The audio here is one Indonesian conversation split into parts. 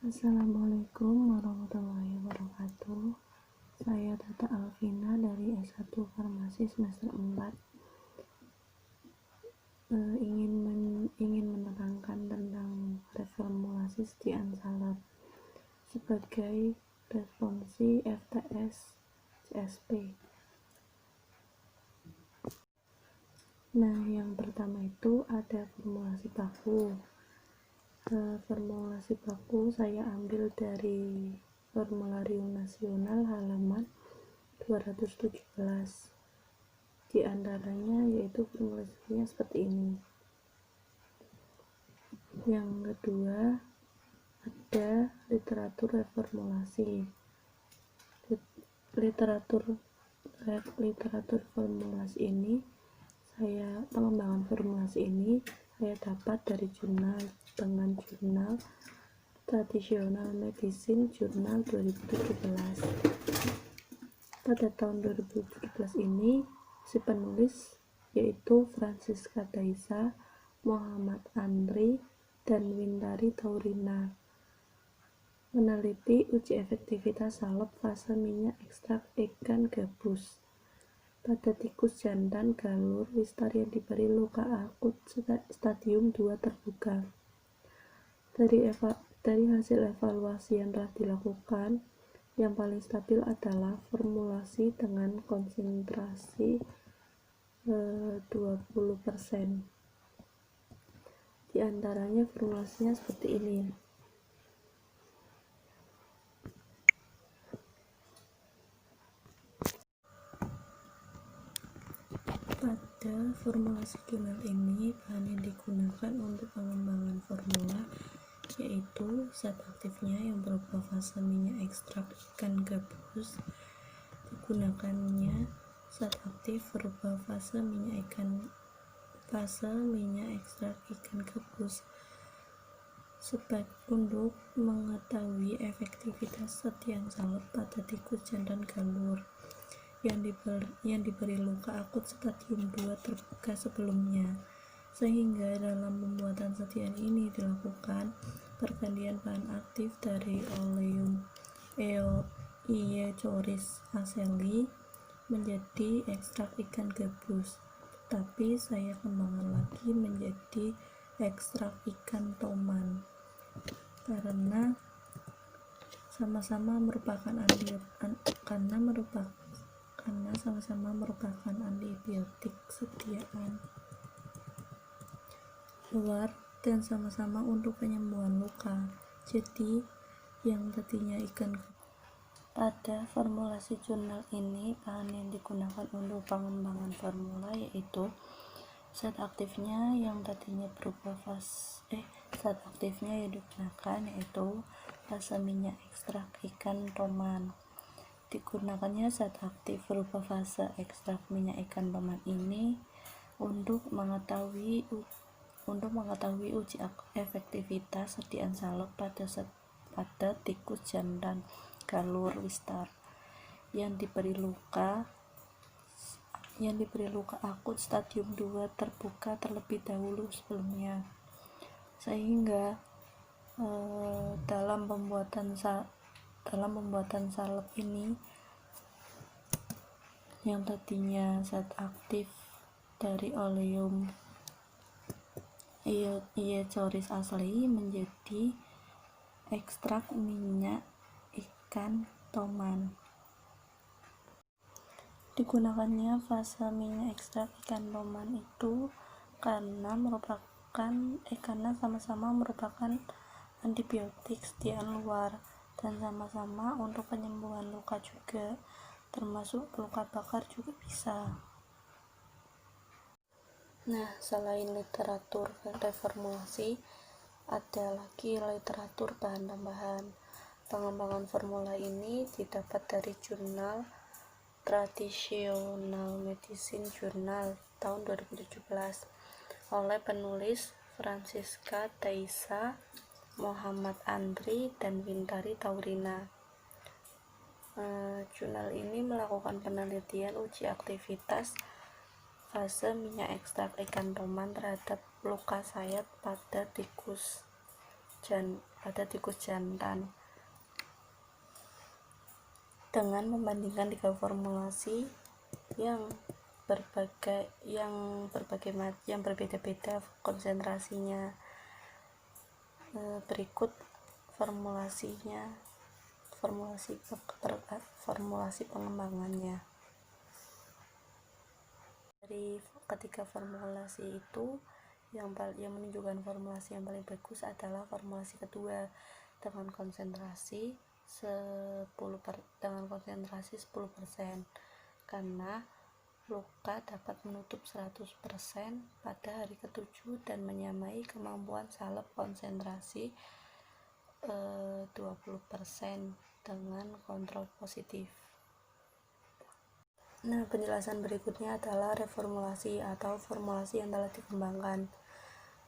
Assalamualaikum warahmatullahi wabarakatuh. Saya Tata Alvina dari S1 Farmasi semester 4. Ingin menerangkan tentang reformulasi sediaan salep sebagai responsi FTS CSP. Nah, yang pertama itu ada formulasi baku. Formulasi baku saya ambil dari Formularium Nasional halaman 217. Di antaranya yaitu formulasinya seperti ini. Yang kedua ada literatur reformulasi. Literatur formulasi ini pengembangan formulasi ini saya dapat dari jurnal Traditional Medicine Journal 2017. Pada tahun 2017 ini si penulis yaitu Francisca Daisa, Muhammad Andri, dan Wintari Taurina meneliti uji efektivitas salep fase minyak ekstrak ikan gabus pada tikus jantan galur wistar yang diberi luka akut stadium 2 terbuka. Dari hasil evaluasi yang telah dilakukan, yang paling stabil adalah formulasi dengan konsentrasi 20%. Di antaranya formulasinya seperti ini. Pada formulasi jurnal ini, bahan yang digunakan untuk pengembangan formula yaitu zat aktifnya yang berupa fase minyak ekstrak ikan gabus. Digunakannya zat aktif berupa fase minyak ekstrak ikan gabus untuk mengetahui efektivitas sediaan salep pada tikus jantan galur yang diberi luka akut stadium 2 terbuka sebelumnya, sehingga dalam pembuatan sediaan ini dilakukan pergantian bahan aktif dari Oleum Echoris aceli menjadi ekstrak ikan gabus, tapi saya kembangkan lagi menjadi ekstrak ikan toman karena sama-sama merupakan antibiotik sediaan luar dan sama-sama untuk penyembuhan luka. Jadi yang tadinya ikan pada formulasi jurnal ini, bahan yang digunakan untuk pengembangan formula yaitu zat aktifnya yang tadinya berupa zat aktifnya yang digunakan yaitu fase minyak ekstrak ikan toman. Digunakannya zat aktif berupa fase ekstrak minyak ikan toman ini untuk mengetahui uji efektivitas sediaan salep pada tikus jantan galur wistar yang diberi luka akut stadium 2 terbuka terlebih dahulu sebelumnya, sehingga dalam pembuatan salep ini yang tadinya zat aktif dari Oleum Echoris aceli menjadi ekstrak minyak ikan toman. Digunakannya fase minyak ekstrak ikan toman itu karena sama-sama merupakan antibiotik sediaan luar dan sama-sama untuk penyembuhan luka juga, termasuk luka bakar juga bisa. Nah, selain literatur reformulasi, ada lagi literatur bahan tambahan. Pengembangan formula ini didapat dari jurnal Traditional Medicine Journal tahun 2017 oleh penulis Francisca Daisa, Muhammad Andri, dan Wintari Taurina. Jurnal ini melakukan penelitian uji aktivitas fase minyak ekstrak ikan toman terhadap luka sayat pada tikus pada tikus jantan. Dengan membandingkan 3 formulasi yang berbeda-beda konsentrasinya, berikut formulasi pengembangannya. Dari ketiga formulasi itu, yang menunjukkan formulasi yang paling bagus adalah formulasi kedua dengan konsentrasi 10%, karena luka dapat menutup 100% pada hari ke-7 dan menyamai kemampuan salep konsentrasi 20% dengan kontrol positif. Nah, penjelasan berikutnya adalah reformulasi atau formulasi yang telah dikembangkan.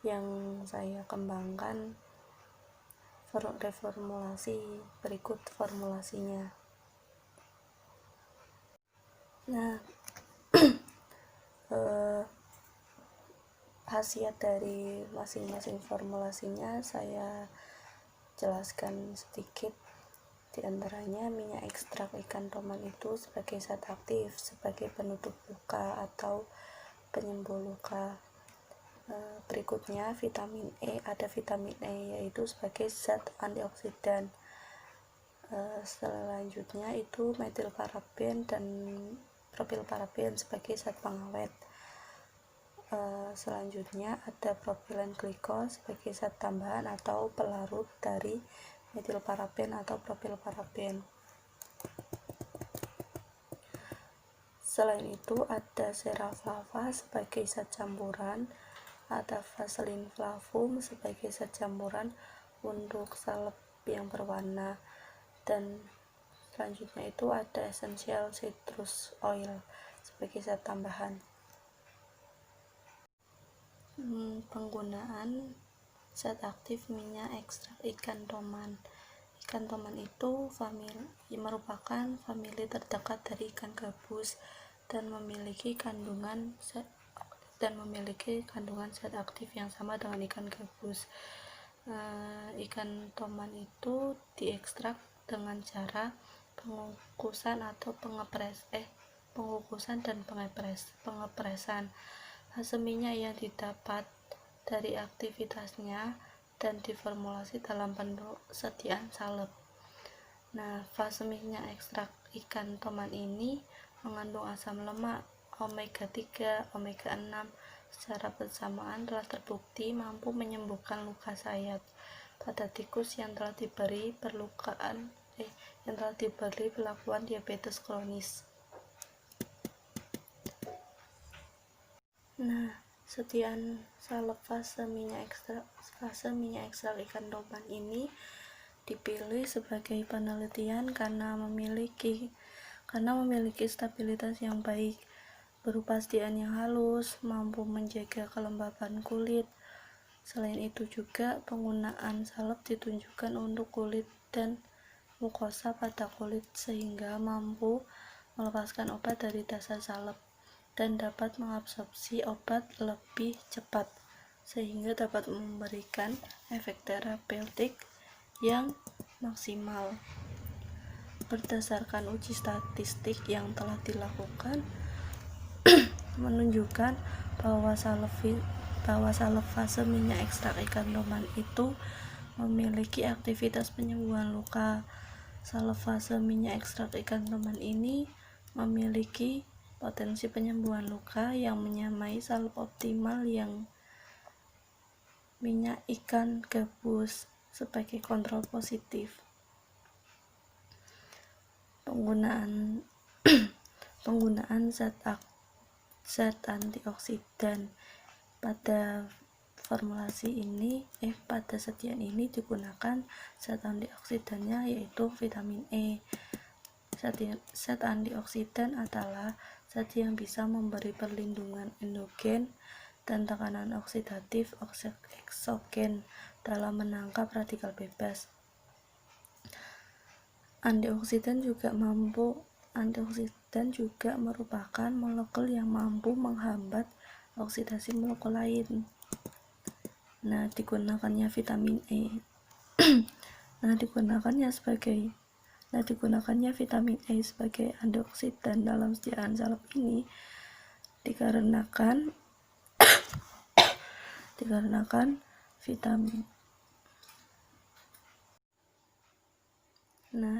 Yang saya kembangkan reformulasi, berikut formulasinya. Nah, khasiat dari masing-masing formulasinya saya jelaskan sedikit. Di antaranya, minyak ekstrak ikan toman itu sebagai zat aktif, sebagai penutup luka atau penyembuh luka. Berikutnya, vitamin E. Ada vitamin E yaitu sebagai zat antioksidan. Selanjutnya itu metilparaben dan propilparaben sebagai zat pengawet. Selanjutnya ada propilen glikol sebagai zat tambahan atau pelarut dari metilparaben atau propilparaben. Selain itu ada seraflava sebagai zat campuran, ada vaselin flavum sebagai zat campuran untuk salep yang berwarna, dan selanjutnya itu ada essential citrus oil sebagai zat tambahan. Penggunaan zat aktif minyak ekstrak ikan toman. Ikan toman itu merupakan famili terdekat dari ikan gabus dan memiliki kandungan zat aktif yang sama dengan ikan gabus. Ikan toman itu diekstrak dengan cara pengukusan dan pengepresan. Hasil minyak yang didapat dari aktivitasnya dan diformulasi dalam bentuk sediaan salep. Nah, fase minyak ekstrak ikan toman ini mengandung asam lemak omega 3, omega 6 secara bersamaan telah terbukti mampu menyembuhkan luka sayat pada tikus yang telah diberi perlakuan diabetes kronis. Nah, sediaan salep fase minyak ekstrak ikan toman ini dipilih sebagai penelitian karena memiliki stabilitas yang baik, berupa sediaan yang halus, mampu menjaga kelembapan kulit. Selain itu juga penggunaan salep ditunjukkan untuk kulit dan mukosa pada kulit sehingga mampu melepaskan obat dari dasar salep dan dapat mengabsorpsi obat lebih cepat sehingga dapat memberikan efek terapeutik yang maksimal. Berdasarkan uji statistik yang telah dilakukan menunjukkan bahwa salep fase minyak ekstrak ikan toman itu memiliki aktivitas penyembuhan luka. Salep fase minyak ekstrak ikan toman ini memiliki potensi penyembuhan luka yang menyamai salep optimal yang minyak ikan gabus sebagai kontrol positif. Penggunaan zat antioksidan pada sediaan ini digunakan zat antioksidannya yaitu vitamin E. Zat antioksidan adalah zat yang bisa memberi perlindungan endogen dan tekanan oksidatif eksogen dalam menangkap radikal bebas. Antioksidan juga merupakan molekul yang mampu menghambat oksidasi molekul lain. Nah, digunakannya vitamin E digunakannya vitamin E sebagai antioksidan dalam sediaan salep ini dikarenakan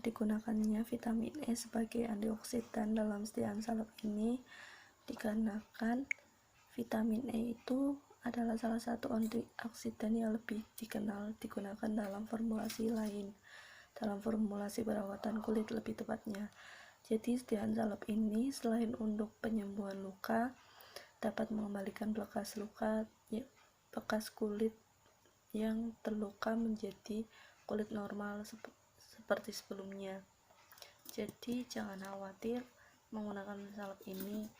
digunakannya vitamin E sebagai antioksidan dalam sediaan salep ini dikarenakan vitamin E itu adalah salah satu antioksidan yang lebih dikenal digunakan dalam formulasi lain, dalam formulasi perawatan kulit lebih tepatnya. Jadi sediaan salep ini selain untuk penyembuhan luka, dapat mengembalikan bekas kulit yang terluka menjadi kulit normal seperti sebelumnya. Jadi jangan khawatir menggunakan salep ini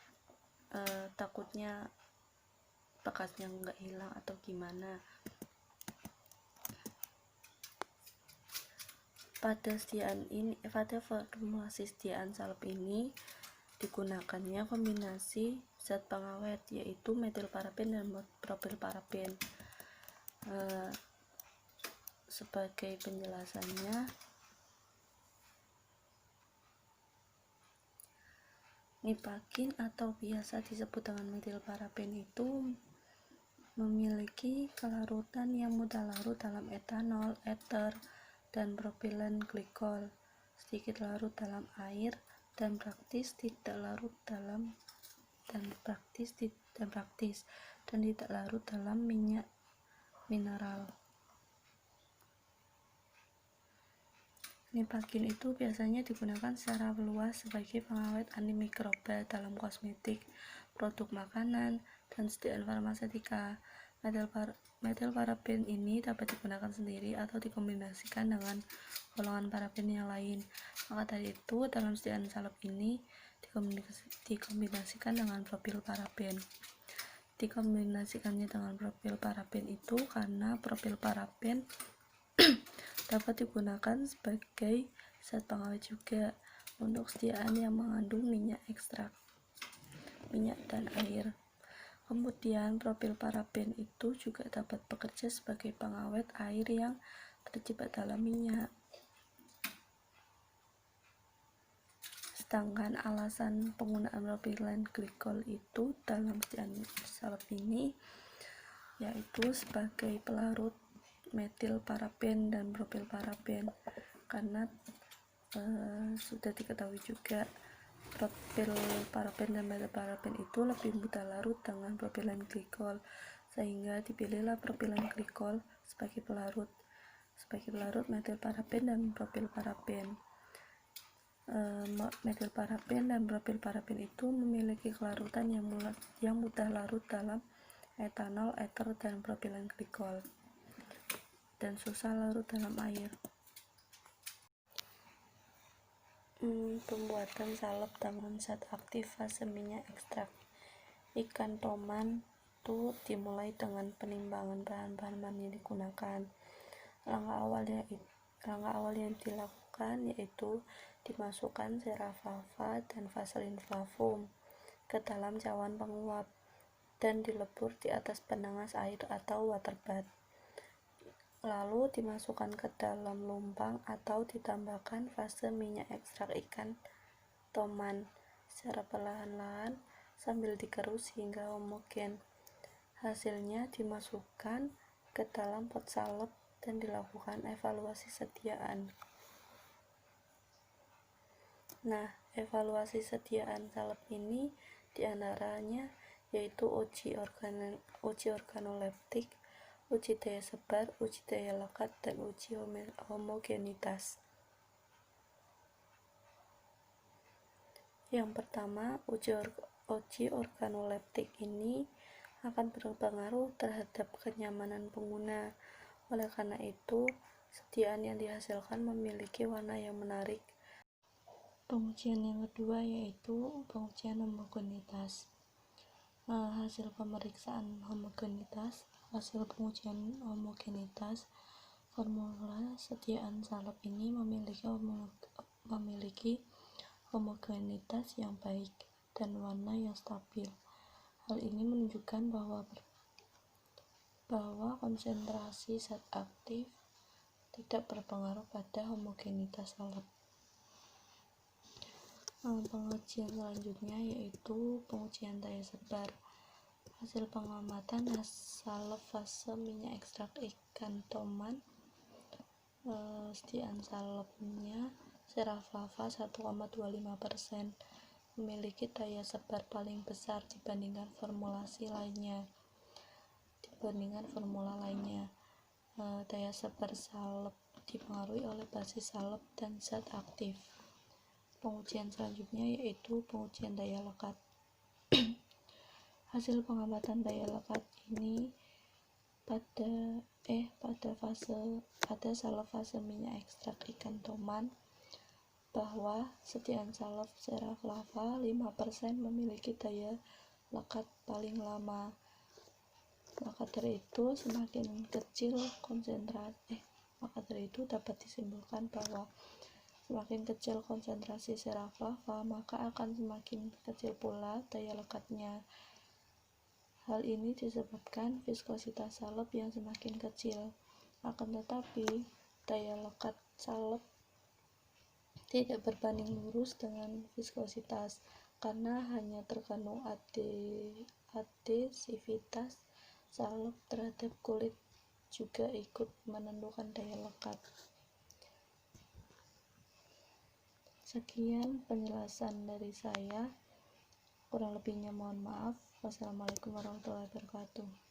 takutnya bekasnya nggak hilang atau gimana. Pada formulasi sediaan salep ini digunakannya kombinasi zat pengawet yaitu metilparaben dan propilparaben. Sebagai penjelasannya, Nipagin atau biasa disebut dengan metilparaben itu memiliki kelarutan yang mudah larut dalam etanol, eter, dan propilen glikol, sedikit larut dalam air, dan praktis tidak larut dalam minyak mineral. Nipagin itu biasanya digunakan secara luas sebagai pengawet antimikroba dalam kosmetik, produk makanan, dan sediaan farmaseutika. Metilparaben ini dapat digunakan sendiri atau dikombinasikan dengan golongan paraben yang lain. Maka dari itu, dalam sediaan salep ini dikombinasikan dengan propilparaben. Dikombinasikannya dengan propilparaben itu karena propilparaben dapat digunakan sebagai zat pengawet juga untuk sediaan yang mengandung minyak ekstrak, minyak dan air. Kemudian propilparaben itu juga dapat bekerja sebagai pengawet air yang terjebak dalam minyak. Sedangkan alasan penggunaan propilen glikol itu dalam sediaan salep ini yaitu sebagai pelarut metilparaben dan propilparaben, karena sudah diketahui juga propilparaben dan metilparaben itu lebih mudah larut dengan propilen glikol, sehingga dipilihlah propilen glikol sebagai pelarut metilparaben dan propilparaben. Metilparaben dan propilparaben itu memiliki kelarutan yang mudah larut dalam etanol, eter, dan propilen glikol, dan susah larut dalam air. Pembuatan salep dengan zat aktif fase minyak ekstrak ikan toman itu dimulai dengan penimbangan bahan-bahan yang digunakan. Langkah awal yang dilakukan yaitu dimasukkan Cerafava dan Vaselin Flavum ke dalam cawan penguap dan dilebur di atas penanas air atau waterbath. Lalu dimasukkan ke dalam lumpang atau ditambahkan fase minyak ekstrak ikan toman secara perlahan-lahan sambil digerus hingga homogen. Hasilnya dimasukkan ke dalam pot salep dan dilakukan evaluasi sediaan. Evaluasi sediaan salep ini diantaranya yaitu uji organoleptik, uji daya sebar, uji daya lekat, dan uji homogenitas. Yang pertama, uji organoleptik ini akan berpengaruh terhadap kenyamanan pengguna. Oleh karena itu, sediaan yang dihasilkan memiliki warna yang menarik. Pengujian yang kedua yaitu pengujian homogenitas. Hasil pengujian homogenitas formula sediaan salep ini memiliki homogenitas yang baik dan warna yang stabil. Hal ini menunjukkan bahwa konsentrasi zat aktif tidak berpengaruh pada homogenitas salep. Pengujian selanjutnya yaitu pengujian daya sebar. Hasil pengamatan salep fase minyak ekstrak ikan toman. Sediaan salepnya Seraflava 1,25%, memiliki daya sebar paling besar dibandingkan formula lainnya. Daya sebar salep dipengaruhi oleh basis salep dan zat aktif. Pengujian selanjutnya yaitu pengujian daya lekat. Hasil pengamatan daya lekat ini pada salep fase minyak ekstrak ikan toman, bahwa sediaan salep Seraflava 5% memiliki daya lekat paling lama. Maka dari itu dapat disimpulkan bahwa semakin kecil konsentrasi Seraflava, maka akan semakin kecil pula daya lekatnya. Hal ini disebabkan viskositas salep yang semakin kecil. Akan tetapi, daya lekat salep tidak berbanding lurus dengan viskositas, karena hanya tergantung adhesivitas salep terhadap kulit juga ikut menentukan daya lekat. Sekian penjelasan dari saya, kurang lebihnya mohon maaf. Wassalamualaikum warahmatullahi wabarakatuh.